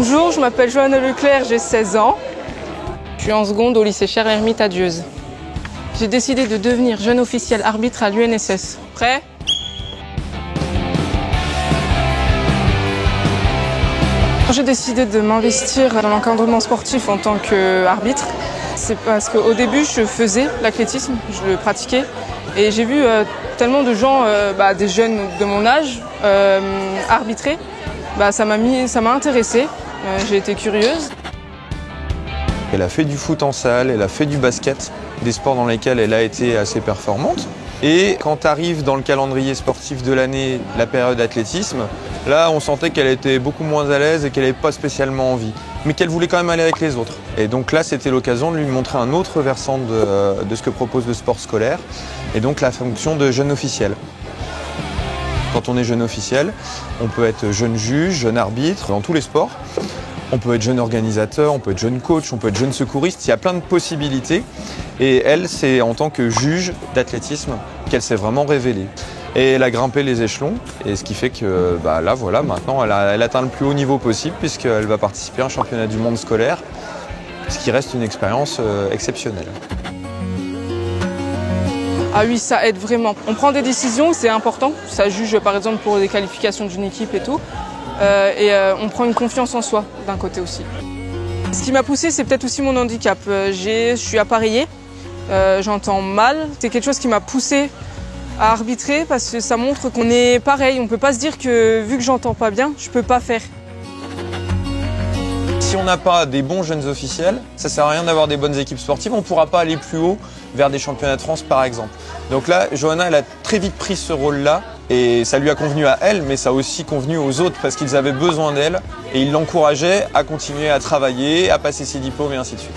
Bonjour, je m'appelle Johanna Leclerc, j'ai 16 ans. Je suis en seconde au lycée Cher-L'Ermite à Dieuze. J'ai décidé de devenir jeune officiel arbitre à l'UNSS. Prêt ? J'ai décidé de m'investir dans l'encadrement sportif en tant qu'arbitre. C'est parce qu'au début, je faisais l'athlétisme, je le pratiquais. Et j'ai vu tellement de gens, des jeunes de mon âge, arbitrer. Ça m'a intéressée, j'ai été curieuse. Elle a fait du foot en salle, elle a fait du basket, des sports dans lesquels elle a été assez performante. Et quand arrive dans le calendrier sportif de l'année la période athlétisme, là on sentait qu'elle était beaucoup moins à l'aise et qu'elle n'avait pas spécialement envie, mais qu'elle voulait quand même aller avec les autres. Et donc là c'était l'occasion de lui montrer un autre versant de ce que propose le sport scolaire, et donc la fonction de jeune officiel. Quand on est jeune officiel, on peut être jeune juge, jeune arbitre, dans tous les sports. On peut être jeune organisateur, on peut être jeune coach, on peut être jeune secouriste, il y a plein de possibilités. Et elle, c'est en tant que juge d'athlétisme qu'elle s'est vraiment révélée. Et elle a grimpé les échelons, et ce qui fait que là, voilà, maintenant, elle atteint le plus haut niveau possible puisqu'elle va participer à un championnat du monde scolaire, ce qui reste une expérience exceptionnelle. Ah oui, ça aide vraiment. On prend des décisions, c'est important. Ça juge par exemple pour les qualifications d'une équipe et tout. On prend une confiance en soi d'un côté aussi. Ce qui m'a poussée, c'est peut-être aussi mon handicap. Je suis appareillée, j'entends mal. C'est quelque chose qui m'a poussée à arbitrer parce que ça montre qu'on est pareil. On ne peut pas se dire que vu que j'entends pas bien, je ne peux pas faire. Si on n'a pas des bons jeunes officiels, ça ne sert à rien d'avoir des bonnes équipes sportives, on ne pourra pas aller plus haut vers des championnats de France par exemple. Donc là, Johanna, elle a très vite pris ce rôle-là et ça lui a convenu à elle, mais ça a aussi convenu aux autres parce qu'ils avaient besoin d'elle et ils l'encourageaient à continuer à travailler, à passer ses diplômes et ainsi de suite.